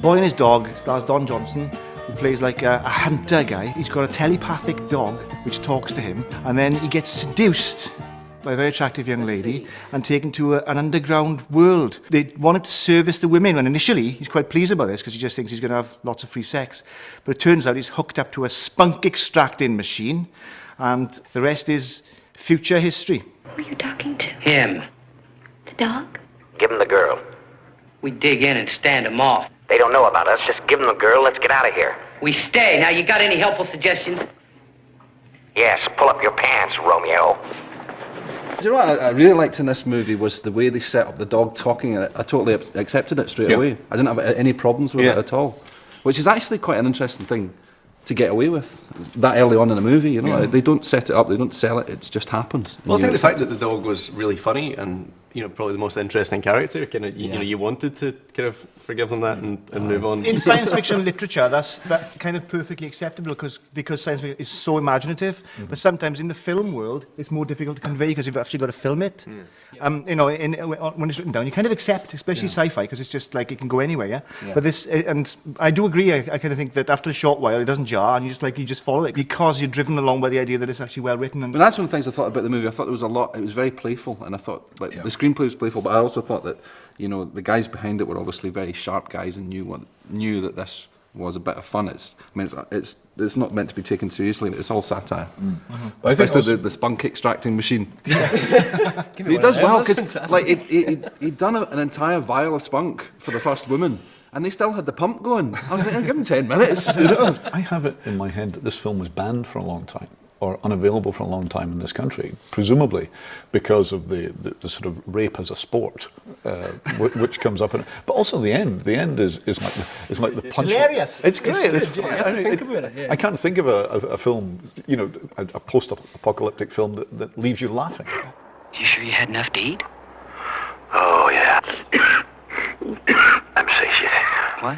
Boy and His Dog stars Don Johnson, who plays like a hunter guy. He's got a telepathic dog which talks to him, and then he gets seduced by a very attractive young lady and taken to an underground world. They wanted to service the women, and initially he's quite pleased about this because he just thinks he's going to have lots of free sex. But it turns out he's hooked up to a spunk extracting machine, and the rest is future history. Who are you talking to? Him. The dog? Give him the girl. We dig in and stand him off. They don't know about us. Just give them the girl. Let's get out of here. We stay. Now, you got any helpful suggestions? Yes, pull up your pants, Romeo. Do you know what I really liked in this movie was the way they set up the dog talking, and I totally accepted it straight away. I didn't have any problems with it at all, which is actually quite an interesting thing to get away with that early on in the movie. You know, they don't set it up, they don't sell it; it just happens. Well, I think the fact that the dog was really funny and probably the most interesting character, kind of you wanted to kind of forgive them that and move on. In science fiction literature, that's kind of perfectly acceptable because science fiction is so imaginative. But sometimes in the film world, it's more difficult to convey because you've actually got to film it. When it's written down, you kind of accept, especially sci-fi, because it's just like it can go anywhere. Yeah. But this, and I do agree. I kind of think that after a short while, it doesn't jar, and you just follow it because you're driven along by the idea that it's actually well written. And that's one of the things I thought about the movie. I thought there was a lot. It was very playful, and I thought the screenplay was playful, but I also thought that the guys behind it were obviously very sharp guys and knew that this was a bit of fun. It's not meant to be taken seriously. It's all satire. Especially the spunk extracting machine. He does well because he'd done an entire vial of spunk for the first woman. And they still had the pump going. I was like, give him 10 minutes. I have it in my head that this film was banned for a long time, or unavailable for a long time in this country, presumably because of the sort of rape as a sport, which comes up in it. But also the end. The end is like the punch. Hilarious. It's great. I can't think of a film, a post-apocalyptic film that leaves you laughing. You sure you had enough to eat? Oh, yeah. I'm satiated. What?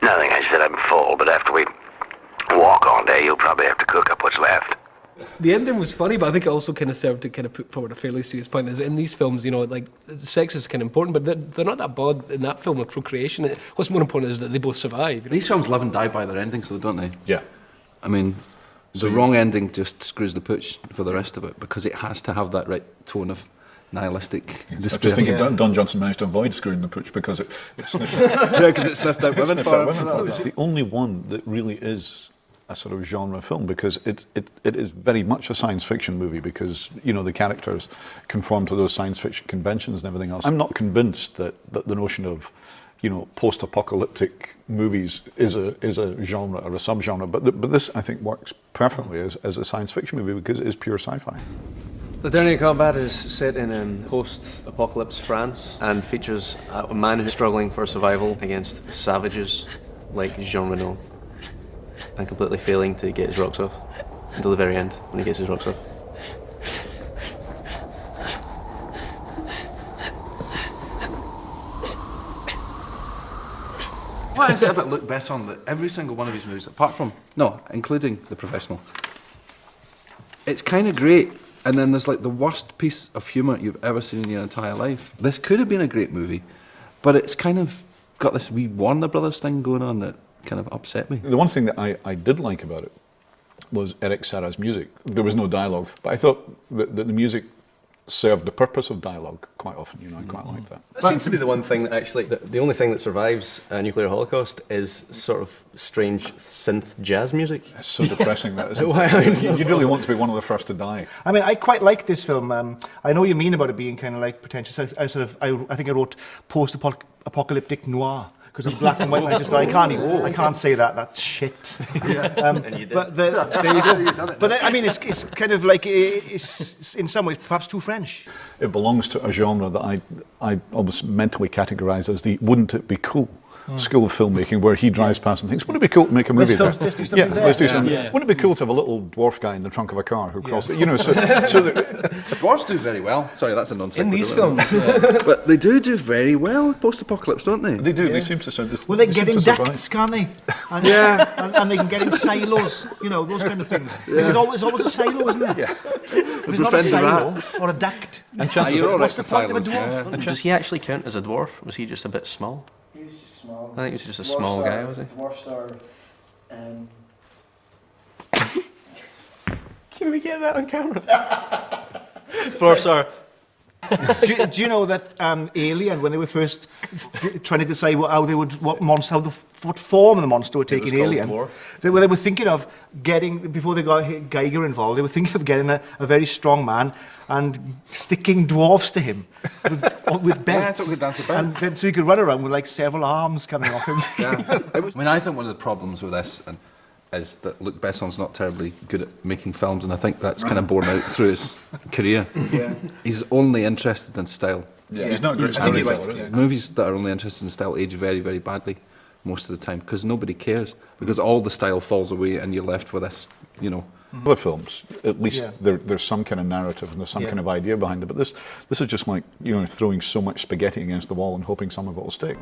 Nothing. I said I'm full, but after we walk all day, you'll probably have to cook up what's left. The ending was funny, but I think it also kind of served to kind of put forward a fairly serious point. Is in these films, like sex is kind of important, but they're not that bad in that film of procreation. What's more important is that they both survive. These films live and die by their endings, though, don't they? Yeah. I mean, the wrong ending just screws the pooch for the rest of it because it has to have that right tone of nihilistic despair. I was just thinking Don Johnson managed to avoid screwing the pooch because it sniffed because it sniffed out women. It's the only one that really is a sort of genre film because it is very much a science fiction movie because the characters conform to those science fiction conventions and everything else. I'm not convinced that the notion of post-apocalyptic movies is a genre or a subgenre, but this I think works perfectly as a science fiction movie because it is pure sci-fi. The Dernier Combat is set in post-apocalypse France and features a man who's struggling for survival against savages like Jean Reno and completely failing to get his rocks off until the very end when he gets his rocks off. Why is it about Luc Besson that every single one of his movies, including The Professional, it's kind of great, and then there's like the worst piece of humour you've ever seen in your entire life. This could have been a great movie, but it's kind of got this wee Warner Brothers thing going on that kind of upset me. The one thing that I did like about it was Eric Serra's music. There was no dialogue, but I thought that the music served the purpose of dialogue quite often. I quite like that. That seems to be the one thing that actually, the only thing that survives a nuclear holocaust is sort of strange synth jazz music. It's so depressing that, isn't it? You'd really want to be one of the first to die. I mean, I quite like this film. I know what you mean about it being kind of like pretentious. I think I wrote post-apocalyptic noir. Because of black and white, I just thought, I can't say that. That's shit. And you did. But there you go. But I mean, it's kind of like it's in some ways perhaps too French. It belongs to a genre that I almost mentally categorise as the "wouldn't it be cool" school of filmmaking, where he drives past and thinks, "Wouldn't it be cool to make a movie?" Let's do something there. Let's do something. Yeah. Wouldn't it be cool to have a little dwarf guy in the trunk of a car who crosses? The dwarves do very well. Sorry, that's a nonsense. In these films, but they do very well. Post-apocalypse, don't they? They do. Yeah. They seem to sound. Well, they get in ducts, can't they? And, and they can get in silos. Those kind of things. There's always a silo, isn't there? Yeah. If there's not a silo or a duct, and chances what's the point of a dwarf? Does he actually count as a dwarf? Was he just a bit small? He was just small. I think he was just a small guy, was he? Dwarfs are... Can we get that on camera? Dwarfs are... do you know that Alien, when they were first trying to decide what form the monster would take in Alien, they were thinking of getting, before they got Geiger involved, they were thinking of getting a very strong man and sticking dwarfs to him with belts. that's what we dance about. And then, so he could run around with like several arms coming off him. Yeah. I mean, I think one of the problems with this is that Luc Besson's not terribly good at making films, and I think that's kind of borne out through his career. Yeah. He's only interested in style. Yeah, he's not a great I think storyteller, is he? Movies that are only interested in style age very, very badly most of the time because nobody cares, because all the style falls away and you're left with this, you know. Other films, at least there's some kind of narrative and there's some kind of idea behind it. But this is just like, you know, throwing so much spaghetti against the wall and hoping some of it will stick.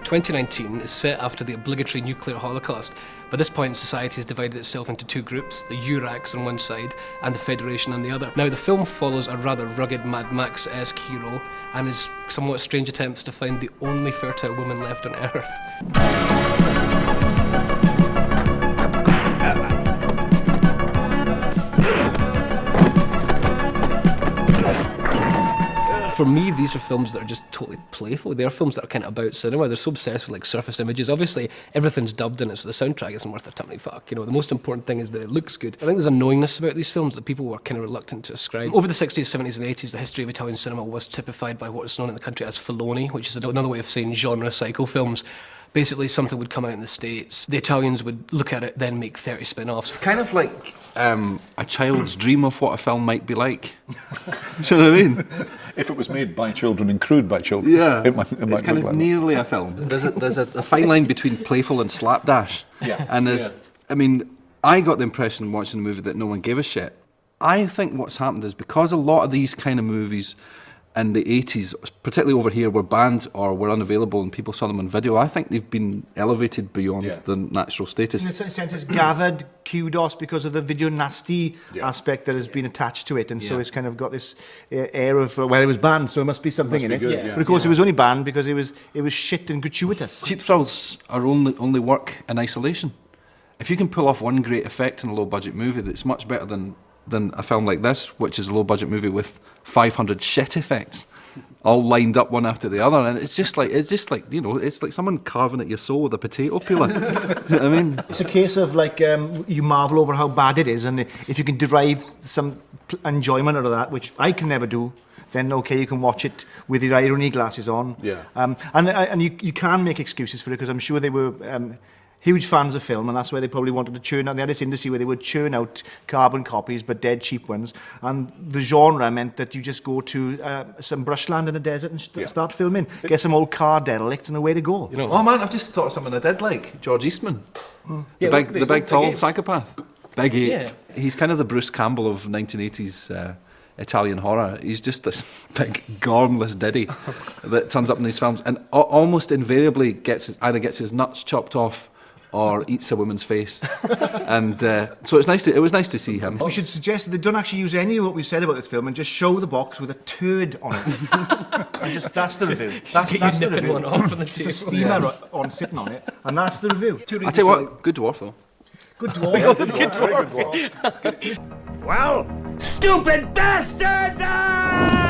2019 is set after the obligatory nuclear holocaust. By this point, society has divided itself into two groups, the Uraks on one side and the Federation on the other. Now, the film follows a rather rugged Mad Max-esque hero and his somewhat strange attempts to find the only fertile woman left on Earth. For me, these are films that are just totally playful. They're films that are kind of about cinema. They're so obsessed with like surface images. Obviously, everything's dubbed in it, so the soundtrack isn't worth a tummy fuck. You know, the most important thing is that it looks good. I think there's a knowingness about these films that people were kind of reluctant to ascribe. Over the 60s, 70s and 80s, the history of Italian cinema was typified by what is known in the country as Filoni, which is another way of saying genre cycle films. Basically, something would come out in the States, the Italians would look at it, then make 30 spin-offs. It's kind of like a child's dream of what a film might be like. Do you know what I mean? If it was made by children and crewed by children, it might it's kind look of like nearly a film. There's a fine line between playful and slapdash. Yeah. And I mean, I got the impression watching the movie that no one gave a shit. I think what's happened is because a lot of these kind of movies in the 80s, particularly over here, were banned or were unavailable and people saw them on video, I think they've been elevated beyond the natural status. In a sense, it's gathered kudos because of the video nasty aspect that has been attached to it, and so it's kind of got this air of, well, it was banned, so there must be something in it. good, yeah. But of course, it was only banned because it was shit and gratuitous. Cheap thrills are only work in isolation. If you can pull off one great effect in a low-budget movie that's much better than a film like this, which is a low-budget movie with 500 shit effects, all lined up one after the other, and it's just like you know, it's like someone carving at your soul with a potato peeler. You know what I mean? It's a case of like you marvel over how bad it is, and if you can derive some enjoyment out of that, which I can never do, then okay, you can watch it with your irony glasses on. Yeah. And you can make excuses for it because I'm sure they were huge fans of film, and that's where they probably wanted to churn out. They had this industry where they would churn out carbon copies, but dead cheap ones. And the genre meant that you just go to some brushland in a desert and start filming. Get some old car derelicts and away to go. You know, oh man, I've just thought of something I did like. George Eastman, the big tall psychopath, Big Eight. Yeah. He's kind of the Bruce Campbell of 1980s. Italian horror. He's just this big gormless diddy that turns up in these films and almost invariably either gets his nuts chopped off or eats a woman's face. And so it was nice to see him. We should suggest that they don't actually use any of what we've said about this film and just show the box with a turd on it. And just that's the review. That's the review. One off on the Just a steamer on sitting on it, and that's the review. I'll tell you what, good dwarf though. Good dwarf. Good dwarf. Well, stupid bastards!